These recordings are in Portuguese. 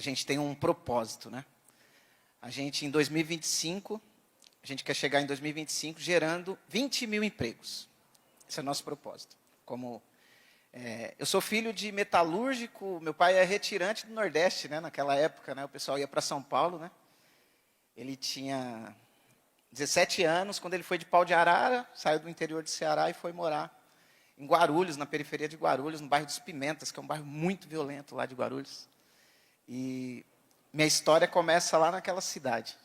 gente tem um propósito, né? A gente, em 2025, a gente quer chegar em 2025 gerando 20 mil empregos. Esse é o nosso propósito. Eu sou filho de metalúrgico, meu pai é retirante do Nordeste, né? Naquela época, né? O pessoal ia para São Paulo, né? Ele tinha 17 anos, quando ele foi de Pau de Arara, saiu do interior de Ceará e foi morar em Guarulhos, na periferia de Guarulhos, no bairro dos Pimentas, que é um bairro muito violento lá de Guarulhos. E minha história começa lá naquela cidade.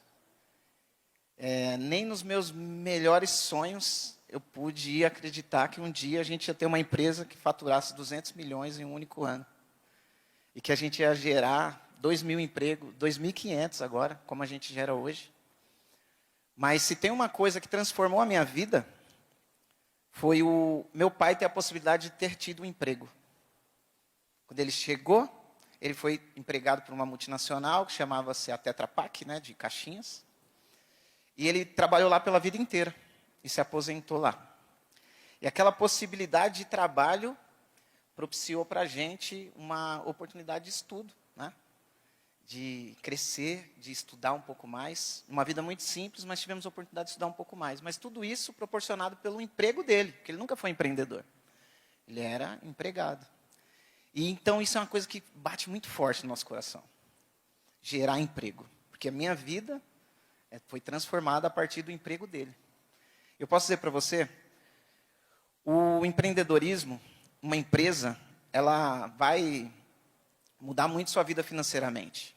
Nem nos meus melhores sonhos eu pude acreditar que um dia a gente ia ter uma empresa que faturasse 200 milhões em um único ano. E que a gente ia gerar 2.000 empregos, 2.500 agora, como a gente gera hoje. Mas se tem uma coisa que transformou a minha vida, foi o meu pai ter a possibilidade de ter tido um emprego. Quando ele chegou, ele foi empregado por uma multinacional que chamava-se a Tetra Pak, né, de caixinhas. E ele trabalhou lá pela vida inteira e se aposentou lá. E aquela possibilidade de trabalho propiciou para a gente uma oportunidade de estudo, né? De crescer, de estudar um pouco mais. Uma vida muito simples, mas tivemos a oportunidade de estudar um pouco mais. Mas tudo isso proporcionado pelo emprego dele, porque ele nunca foi empreendedor. Ele era empregado. E então isso é uma coisa que bate muito forte no nosso coração. Gerar emprego. Porque a minha vida foi transformada a partir do emprego dele. Eu posso dizer para você, o empreendedorismo, uma empresa, ela vai mudar muito sua vida financeiramente.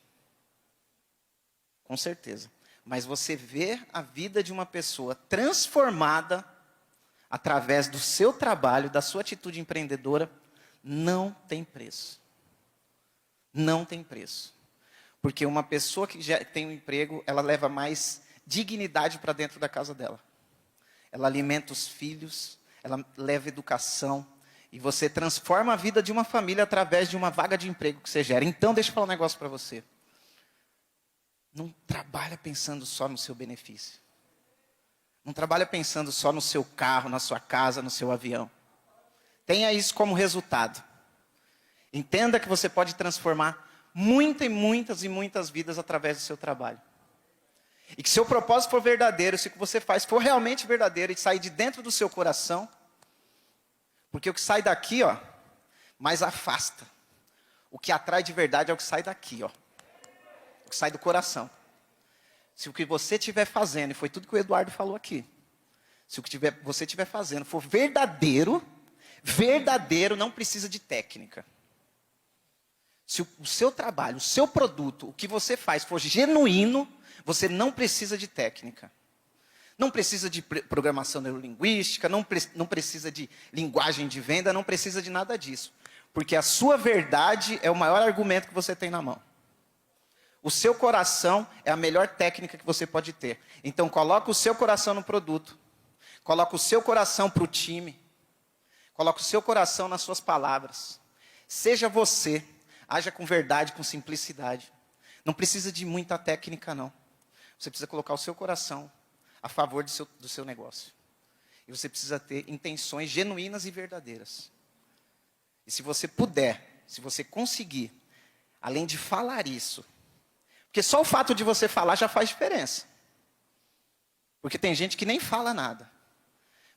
Com certeza. Mas você ver a vida de uma pessoa transformada através do seu trabalho, da sua atitude empreendedora, não tem preço. Não tem preço. Porque uma pessoa que já tem um emprego, ela leva mais dignidade para dentro da casa dela. Ela alimenta os filhos, ela leva educação. E você transforma a vida de uma família através de uma vaga de emprego que você gera. Então, deixa eu falar um negócio para você. Não trabalha pensando só no seu benefício. Não trabalha pensando só no seu carro, na sua casa, no seu avião. Tenha isso como resultado. Entenda que você pode transformar muitas vidas através do seu trabalho. E que seu propósito for verdadeiro, se o que você faz for realmente verdadeiro e sair de dentro do seu coração, porque o que sai daqui, ó, mais afasta. O que atrai de verdade é o que sai daqui, ó. O que sai do coração. Se o que você estiver fazendo, e foi tudo que o Eduardo falou aqui, se o que você estiver fazendo for verdadeiro, não precisa de técnica. Se o seu trabalho, o seu produto, o que você faz for genuíno, você não precisa de técnica. Não precisa de programação neurolinguística, não precisa de linguagem de venda, não precisa de nada disso. Porque a sua verdade é o maior argumento que você tem na mão. O seu coração é a melhor técnica que você pode ter. Então, coloca o seu coração no produto. Coloca o seu coração para o time. Coloca o seu coração nas suas palavras. Seja você. Haja com verdade, com simplicidade. Não precisa de muita técnica, não. Você precisa colocar o seu coração a favor do seu negócio. E você precisa ter intenções genuínas e verdadeiras. E se você puder, se você conseguir, além de falar isso, porque só o fato de você falar já faz diferença. Porque tem gente que nem fala nada.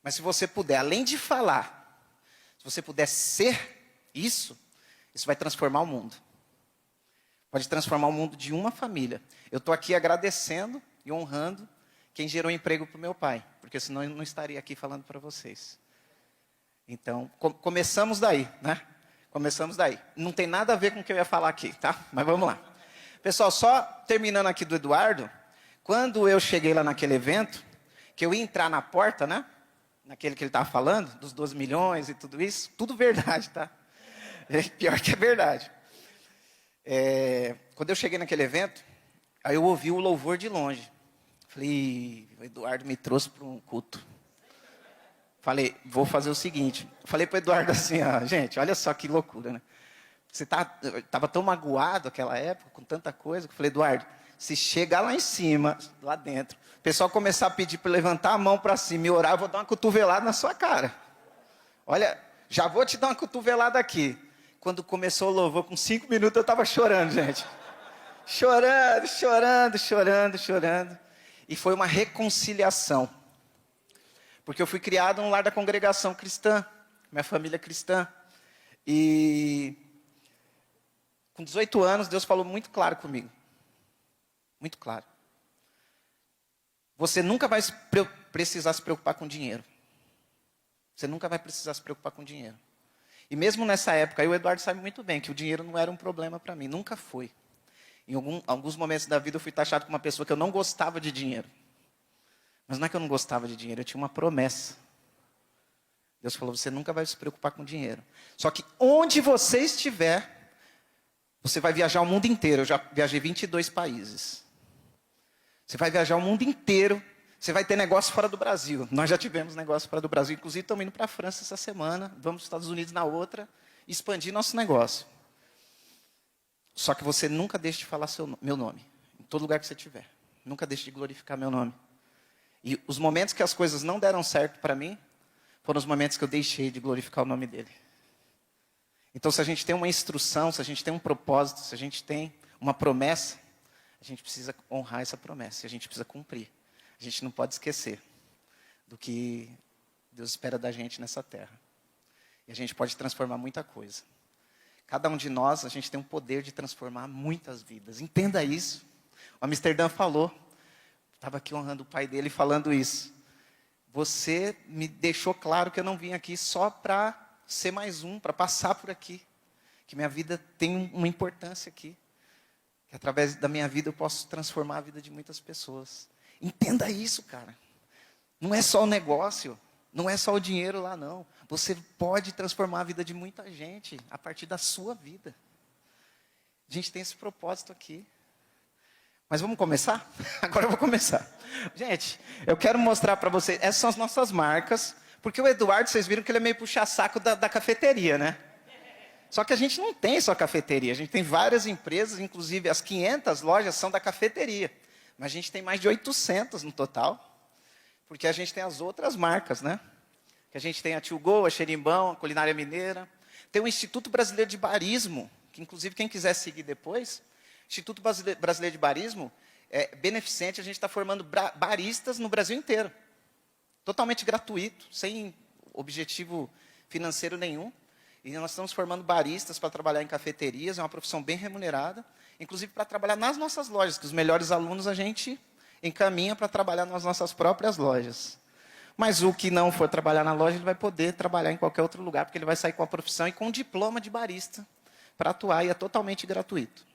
Mas se você puder, além de falar, se você puder ser isso vai transformar o mundo. Pode transformar o mundo de uma família. Eu estou aqui agradecendo e honrando quem gerou emprego para o meu pai. Porque senão eu não estaria aqui falando para vocês. Então, começamos daí, né? Começamos daí. Não tem nada a ver com o que eu ia falar aqui, tá? Mas vamos lá. Pessoal, só terminando aqui do Eduardo. Quando eu cheguei lá naquele evento, que eu ia entrar na porta, né? Naquele que ele estava falando, dos 12 milhões e tudo isso. Tudo verdade, tá? Pior que é verdade. Quando eu cheguei naquele evento, aí eu ouvi o louvor de longe. Falei, o Eduardo me trouxe para um culto. Falei, vou fazer o seguinte. Falei para o Eduardo assim, ó, gente, olha só que loucura, né? Você estava tão magoado naquela época, com tanta coisa, que eu falei, Eduardo, se chegar lá em cima, lá dentro, o pessoal começar a pedir para levantar a mão para cima e orar, eu vou dar uma cotovelada na sua cara. Olha, já vou te dar uma cotovelada aqui. Quando começou o louvor, com 5 minutos eu estava chorando, gente. chorando, chorando, chorando, chorando. E foi uma reconciliação. Porque eu fui criado no lar da congregação cristã, minha família é cristã. E com 18 anos, Deus falou muito claro comigo. Muito claro. Você nunca vai precisar se preocupar com dinheiro. Você nunca vai precisar se preocupar com dinheiro. E mesmo nessa época, o Eduardo sabe muito bem que o dinheiro não era um problema para mim. Nunca foi. Em alguns momentos da vida eu fui taxado como uma pessoa que eu não gostava de dinheiro. Mas não é que eu não gostava de dinheiro, eu tinha uma promessa. Deus falou, você nunca vai se preocupar com dinheiro. Só que onde você estiver, você vai viajar o mundo inteiro. Eu já viajei 22 países. Você vai viajar o mundo inteiro. Você vai ter negócio fora do Brasil. Nós já tivemos negócio fora do Brasil. Inclusive, estamos indo para a França essa semana. Vamos para os Estados Unidos na outra. Expandir nosso negócio. Só que você nunca deixe de falar meu nome. Em todo lugar que você estiver. Nunca deixe de glorificar meu nome. E os momentos que as coisas não deram certo para mim, foram os momentos que eu deixei de glorificar o nome dele. Então, se a gente tem uma instrução, se a gente tem um propósito, se a gente tem uma promessa, a gente precisa honrar essa promessa. A gente precisa cumprir. A gente não pode esquecer do que Deus espera da gente nessa terra. E a gente pode transformar muita coisa. Cada um de nós, a gente tem um poder de transformar muitas vidas. Entenda isso. O Amsterdã falou, estava aqui honrando o pai dele falando isso. Você me deixou claro que eu não vim aqui só para ser mais um, para passar por aqui. Que minha vida tem uma importância aqui. Que através da minha vida eu posso transformar a vida de muitas pessoas. Entenda isso, cara. Não é só o negócio, não é só o dinheiro lá, não. Você pode transformar a vida de muita gente a partir da sua vida. A gente tem esse propósito aqui. Mas vamos começar? Agora eu vou começar. Gente, eu quero mostrar para vocês, essas são as nossas marcas, porque o Eduardo, vocês viram que ele é meio puxa-saco da cafeteria, né? Só que a gente não tem só cafeteria, a gente tem várias empresas, inclusive as 500 lojas são da cafeteria. Mas a gente tem mais de 800 no total, porque a gente tem as outras marcas, né? Que a gente tem a Tio Go, a Xerimbão, a Culinária Mineira. Tem o Instituto Brasileiro de Barismo, que inclusive quem quiser seguir depois, Instituto Brasileiro de Barismo é beneficente, a gente está formando baristas no Brasil inteiro. Totalmente gratuito, sem objetivo financeiro nenhum. E nós estamos formando baristas para trabalhar em cafeterias, é uma profissão bem remunerada. Inclusive para trabalhar nas nossas lojas, que os melhores alunos a gente encaminha para trabalhar nas nossas próprias lojas. Mas o que não for trabalhar na loja, ele vai poder trabalhar em qualquer outro lugar, porque ele vai sair com a profissão e com um diploma de barista para atuar, e é totalmente gratuito.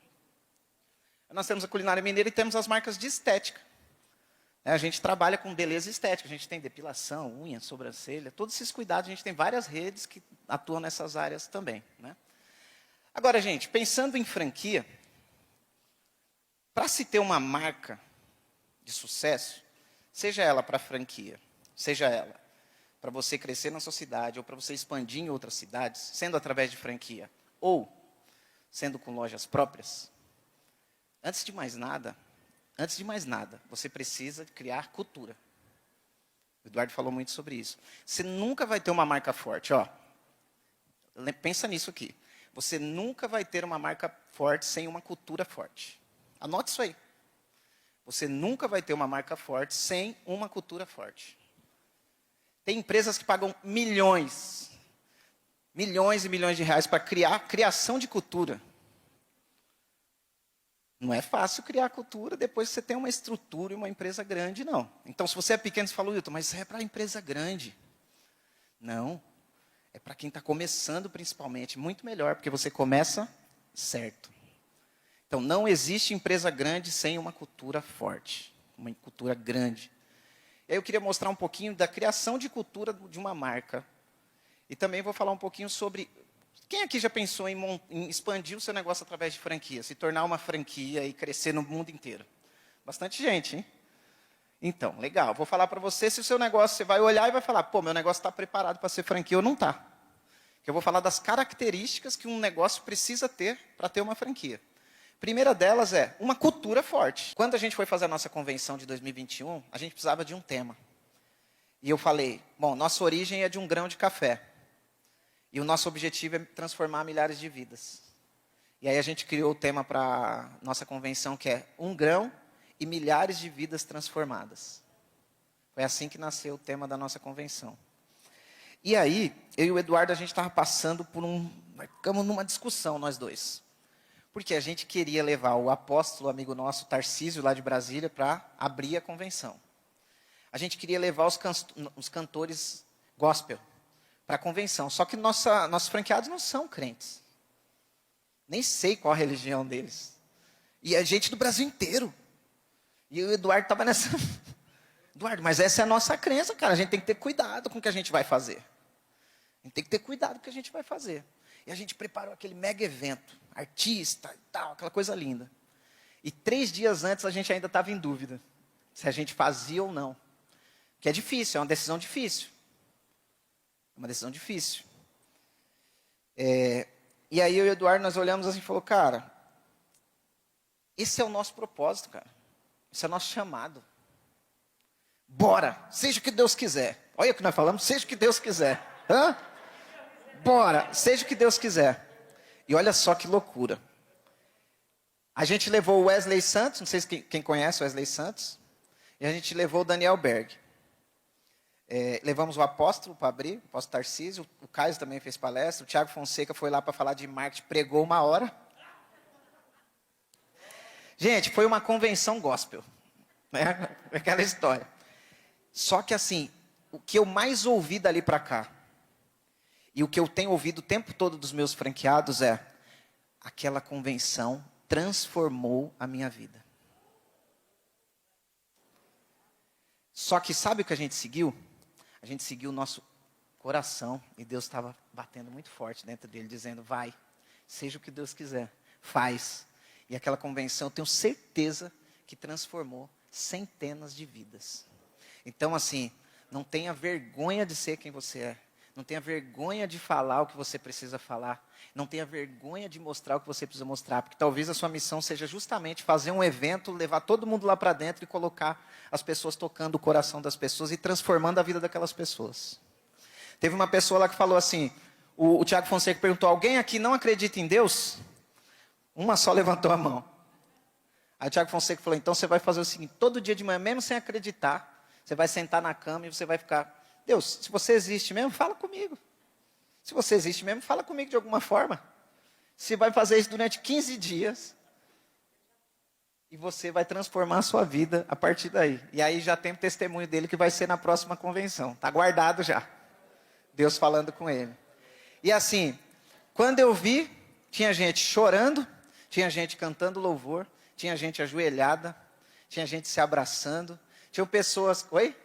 Nós temos a Culinária Mineira e temos as marcas de estética. A gente trabalha com beleza estética, a gente tem depilação, unha, sobrancelha, todos esses cuidados, a gente tem várias redes que atuam nessas áreas também, né? Agora, gente, pensando em franquia, para se ter uma marca de sucesso, seja ela para franquia, seja ela para você crescer na sua cidade, ou para você expandir em outras cidades, sendo através de franquia, ou sendo com lojas próprias, antes de mais nada, você precisa criar cultura. O Eduardo falou muito sobre isso. Você nunca vai ter uma marca forte, ó. Pensa nisso aqui. Você nunca vai ter uma marca forte sem uma cultura forte. Anote isso aí. Você nunca vai ter uma marca forte sem uma cultura forte. Tem empresas que pagam milhões e milhões de reais para criação de cultura. Não é fácil criar cultura depois que você tem uma estrutura e uma empresa grande, não. Então, se você é pequeno, você fala, Wilton, mas isso é para empresa grande. Não, é para quem está começando principalmente, muito melhor, porque você começa certo. Então, não existe empresa grande sem uma cultura forte, uma cultura grande. E aí eu queria mostrar um pouquinho da criação de cultura de uma marca. E também vou falar um pouquinho sobre... Quem aqui já pensou em expandir o seu negócio através de franquia? Se tornar uma franquia e crescer no mundo inteiro? Bastante gente, hein? Então, legal. Vou falar para você se o seu negócio, você vai olhar e vai falar, pô, meu negócio está preparado para ser franquia ou não está. Eu vou falar das características que um negócio precisa ter para ter uma franquia. Primeira delas é uma cultura forte. Quando a gente foi fazer a nossa convenção de 2021, a gente precisava de um tema. E eu falei, bom, nossa origem é de um grão de café. E o nosso objetivo é transformar milhares de vidas. E aí a gente criou o tema para nossa convenção, que é um grão e milhares de vidas transformadas. Foi assim que nasceu o tema da nossa convenção. E aí, eu e o Eduardo, a gente estava passando por ficamos numa discussão, nós dois. Porque a gente queria levar o apóstolo, amigo nosso, Tarcísio, lá de Brasília, para abrir a convenção. A gente queria levar os cantores gospel para a convenção. Só que nossos franqueados não são crentes. Nem sei qual a religião deles. E a gente do Brasil inteiro. E o Eduardo estava nessa... Eduardo, mas essa é a nossa crença, cara. A gente tem que ter cuidado com o que a gente vai fazer. A gente tem que ter cuidado com o que a gente vai fazer. E a gente preparou aquele mega evento. Artista e tal, aquela coisa linda. E 3 dias antes a gente ainda estava em dúvida. Se a gente fazia ou não. Que é difícil, é uma decisão difícil. É uma decisão difícil. E aí eu e o Eduardo, nós olhamos assim e falou, cara, esse é o nosso propósito, cara. Esse é o nosso chamado. Bora, seja o que Deus quiser. Olha o que nós falamos, seja o que Deus quiser. Hã? Bora, seja o que Deus quiser. E olha só que loucura. A gente levou o Wesley Santos, não sei se quem conhece o Wesley Santos, e a gente levou o Daniel Berg. Levamos o apóstolo para abrir, o apóstolo Tarcísio, o Caio também fez palestra, o Thiago Fonseca foi lá para falar de marketing, pregou 1 hora. Gente, foi uma convenção gospel, né? Aquela história. Só que assim, o que eu mais ouvi dali para cá, e o que eu tenho ouvido o tempo todo dos meus franqueados é, aquela convenção transformou a minha vida. Só que sabe o que a gente seguiu? A gente seguiu o nosso coração e Deus estava batendo muito forte dentro dele, dizendo, vai, seja o que Deus quiser, faz. E aquela convenção, eu tenho certeza que transformou centenas de vidas. Então, assim, não tenha vergonha de ser quem você é. Não tenha vergonha de falar o que você precisa falar. Não tenha vergonha de mostrar o que você precisa mostrar. Porque talvez a sua missão seja justamente fazer um evento, levar todo mundo lá para dentro e colocar as pessoas tocando o coração das pessoas e transformando a vida daquelas pessoas. Teve uma pessoa lá que falou assim, o Thiago Fonseca perguntou, alguém aqui não acredita em Deus? Uma só levantou a mão. Aí o Thiago Fonseca falou, então você vai fazer o seguinte, todo dia de manhã, mesmo sem acreditar, você vai sentar na cama e você vai ficar... Deus, se você existe mesmo, fala comigo. Se você existe mesmo, fala comigo de alguma forma. Você vai fazer isso durante 15 dias. E você vai transformar a sua vida a partir daí. E aí já tem o testemunho dele que vai ser na próxima convenção. Está guardado já. Deus falando com ele. E assim, quando eu vi, tinha gente chorando, tinha gente cantando louvor, tinha gente ajoelhada, tinha gente se abraçando, tinham pessoas... Oi?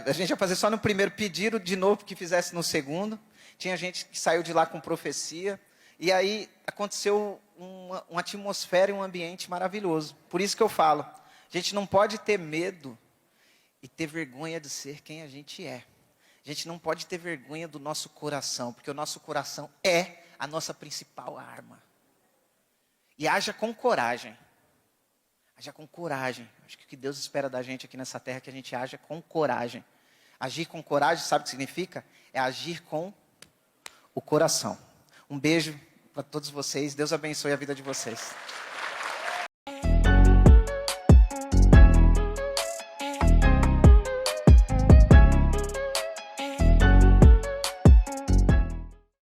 A gente ia fazer só no primeiro, pediram de novo que fizesse no segundo. Tinha gente que saiu de lá com profecia. E aí aconteceu uma atmosfera e um ambiente maravilhoso. Por isso que eu falo, a gente não pode ter medo e ter vergonha de ser quem a gente é. A gente não pode ter vergonha do nosso coração, porque o nosso coração é a nossa principal arma. E haja com coragem. Haja com coragem. Acho que o que Deus espera da gente aqui nessa terra é que a gente haja com coragem. Agir com coragem, sabe o que significa? É agir com o coração. Um beijo para todos vocês. Deus abençoe a vida de vocês.